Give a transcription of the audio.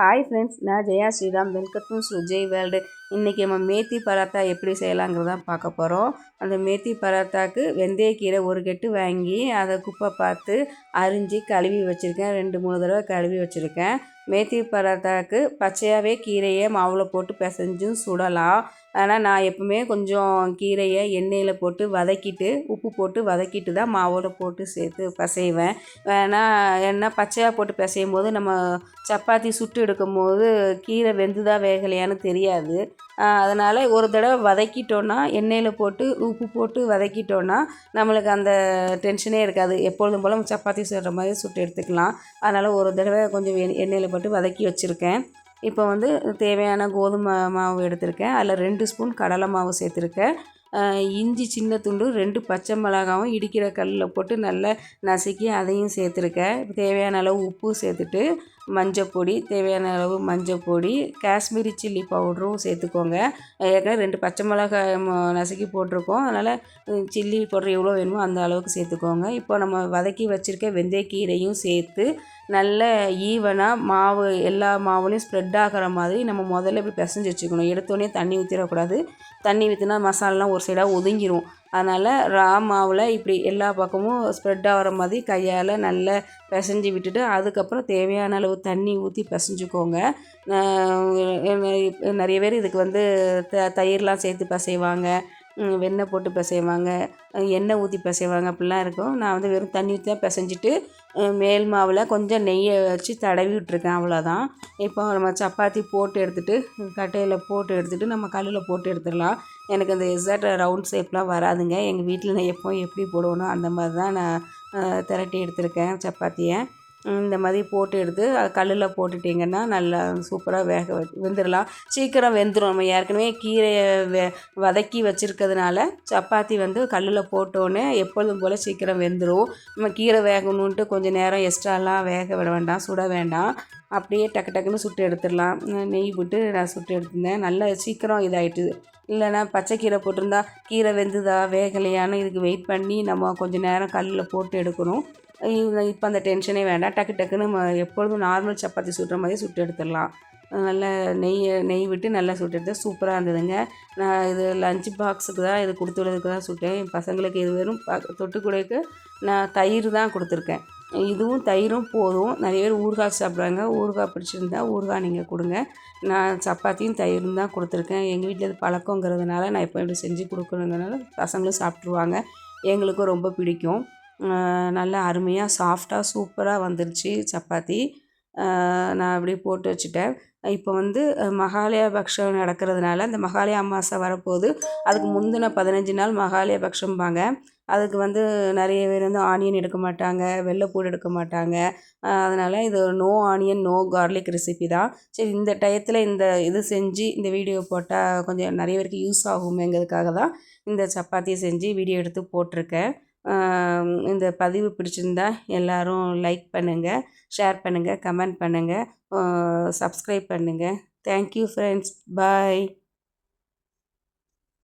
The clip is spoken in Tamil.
ஹாய் ஃப்ரெண்ட்ஸ், நான் Jaya Sriram. Welcome to Sujay world. இன்றைக்கி நம்ம மேத்தி பராத்தா எப்படி செய்யலாங்கிறதான் பார்க்க போகிறோம். அந்த மேத்தி பராத்தாக்கு வெந்தயக்கீரை ஒரு கட்டு வாங்கி அதை குப்பை பார்த்து அரிஞ்சு கழுவி வச்சுருக்கேன். 2-3 தடவை கழுவி வச்சுருக்கேன். மேத்தி பராத்தாக்கு பச்சையாகவே கீரையை மாவில் போட்டு பிசைஞ்சும் சுடலாம். ஆனால் நான் எப்பவுமே கொஞ்சம் கீரையை எண்ணெயில் போட்டு வதக்கிட்டு உப்பு போட்டு வதக்கிட்டு தான் மாவோடு போட்டு சேர்த்து பிசைவேன். ஏன்னா பச்சையாக போட்டு பிசையும் போது நம்ம சப்பாத்தி சுட்டு எடுக்கும்போது கீரை வெந்துதா வேகலையான்னு தெரியாது. அதனால் ஒரு தடவை வதக்கிட்டோன்னா, எண்ணெயில் போட்டு உப்பு போட்டு வதக்கிட்டோன்னா நம்மளுக்கு அந்த டென்ஷனே இருக்காது. எப்பொழுதும் போல் சப்பாத்தி சுடுற மாதிரி சுட்டு எடுத்துக்கலாம். அதனால் ஒரு தடவை கொஞ்சம் எண்ணெயில் போட்டு வதக்கி வச்சுருக்கேன். இப்போ தேவையான கோதுமை மாவு எடுத்திருக்கேன். அதில் 2 ஸ்பூன் கடலை மாவு சேர்த்துருக்கேன். இஞ்சி சின்ன துண்டு, 2 பச்சை மிளகாவும் இடிக்கிற கல்லில் போட்டு நல்லா நசுக்கி அதையும் சேர்த்துருக்கேன். தேவையான அளவு உப்பு சேர்த்துட்டு மஞ்சப்பொடி, தேவையான அளவு மஞ்சப்பொடி, காஷ்மீரி சில்லி பவுடரும் சேர்த்துக்கோங்க. ஏற்கனவே 2 பச்சை மிளகாய் நசுக்கி போட்டிருக்கோம். அதனால் சில்லி பவுடர் எவ்வளோ வேணுமோ அந்த அளவுக்கு சேர்த்துக்கோங்க. இப்போ நம்ம வதக்கி வச்சுருக்க வெந்தயக்கீரையும் சேர்த்து நல்ல ஈவனாக மாவு எல்லா மாவுலேயும் ஸ்ப்ரெட் ஆகிற மாதிரி நம்ம முதல்ல இப்படி பிசைஞ்சு வச்சுக்கணும். எடுத்தோடனே தண்ணி ஊற்றிடக்கூடாது. தண்ணி ஊற்றினா மசாலாலாம் ஒரு சைடாக ஒதுங்கிடும். அதனால் மாவில் இப்படி எல்லா பக்கமும் ஸ்ப்ரெட் ஆகிற மாதிரி கையால் நல்லா பிசைஞ்சு விட்டுட்டு அதுக்கப்புறம் தேவையான அளவு தண்ணி ஊற்றி பிசைஞ்சுக்கோங்க. நிறைய பேர் இதுக்கு தயிர்லாம் சேர்த்து பிசைவாங்க, வெண்ணெய் போட்டு பிசைவாங்க, எண்ணெய் ஊற்றி பிசைவாங்க, அப்படிலாம் இருக்கும். நான் வெறும் தண்ணி ஊற்றி தான் பிசைஞ்சிட்டு மேல் மாவில் கொஞ்சம் நெய்யை வச்சு தடவி விட்டுருக்கேன், அவ்வளோதான். இப்போ நம்ம சப்பாத்தி போட்டு எடுத்துகிட்டு கட்டையில் போட்டு எடுத்துகிட்டு நம்ம கல்லில் போட்டு எடுத்துடலாம். எனக்கு அந்த எக்ஸாக்ட் ரவுண்ட் ஷேப்லாம் வராதுங்க. எங்கள் வீட்டில் நான் எப்படி போடுவேனோ அந்த மாதிரி தான் நான் திரட்டி எடுத்திருக்கேன் சப்பாத்தியை. இந்த மாதிரி போட்டு எடுத்து கல்லில் போட்டுட்டிங்கன்னா நல்லா சூப்பராக வெந்துடலாம். சீக்கிரம் வெந்துடும். நம்ம ஏற்கனவே கீரையை வதக்கி வச்சுருக்கிறதுனால சப்பாத்தி கல்லில் போட்டோன்னே எப்பொழுதும் போல் சீக்கிரம் வெந்துடும். நம்ம கீரை வேகணுன்ட்டு கொஞ்சம் நேரம் எக்ஸ்ட்ராலாம் வேக விட வேண்டாம், சுட வேண்டாம். அப்படியே டக்கு டக்குன்னு சுட்டு எடுத்துடலாம். நெய் விட்டு நான் சுட்டு எடுத்திருந்தேன். நல்லா சீக்கிரம் இதாகிட்டு. இல்லைனா பச்சைக்கீரை போட்டிருந்தா கீரை வெந்துதா வேகலையான்னு இதுக்கு வெயிட் பண்ணி நம்ம கொஞ்சம் நேரம் கல்லில் போட்டு எடுக்கணும். இப்போ அந்த டென்ஷனே வேண்டாம். டக்கு டக்குன்னு எப்பொழுதும் நார்மல் சப்பாத்தி சுடுற மாதிரி சுட்டு எடுத்துடலாம். நல்லா நெய் விட்டு நல்லா சுட்டு எடுத்து சூப்பராக இருந்ததுங்க. நான் இது லஞ்ச் பாக்ஸுக்கு தான் இது கொடுத்து விடுறதுக்கு தான் சுட்டேன். என் பசங்களுக்கு இது வெறும் தொட்டுக்கூடக்கு நான் தயிர் தான் கொடுத்துருக்கேன். இதுவும் தயிரும் போதும். நிறைய பேர் ஊறுகாய் சாப்பிட்றாங்க. ஊறுகாய் பிடிச்சிருந்தா ஊறுகாய் நீங்கள் கொடுங்க. நான் சப்பாத்தியும் தயிரும் தான் கொடுத்துருக்கேன். எங்கள் வீட்டில் இது பழக்கங்கிறதுனால நான் இப்போ இப்படி செஞ்சு கொடுக்குறதுனால பசங்களும் சாப்பிட்ருவாங்க. எங்களுக்கும் ரொம்ப பிடிக்கும். நல்லா அருமையாக சாஃப்டாக சூப்பராக வந்துருச்சு சப்பாத்தி. நான் அப்படியே போட்டு வச்சுட்டேன். இப்போ மகாலயபக்ஷம் நடக்கிறதுனால அந்த மகாலய அமாவாசை வரப்போகுது. அதுக்கு முந்தின 15 நாள் மகாலயபக்ஷம்பாங்க. அதுக்கு நிறைய பேர் ஆனியன் எடுக்க மாட்டாங்க, வெள்ளைப்பூடு எடுக்க மாட்டாங்க. அதனால் இது no onion no garlic recipe தான். சரி, இந்த டயத்தில் இது செஞ்சு இந்த வீடியோ போட்டால் கொஞ்சம் நிறைய பேருக்கு யூஸ் ஆகுமேங்கிறதுக்காக தான் இந்த சப்பாத்தியை செஞ்சு வீடியோ எடுத்து போட்டிருக்கேன். இந்த பதிவு பிடிச்சிருந்தா எல்லோரும் லைக் பண்ணுங்கள், ஷேர் பண்ணுங்கள், கமெண்ட் பண்ணுங்கள், சப்ஸ்கிரைப் பண்ணுங்கள். Thank you friends. பாய்.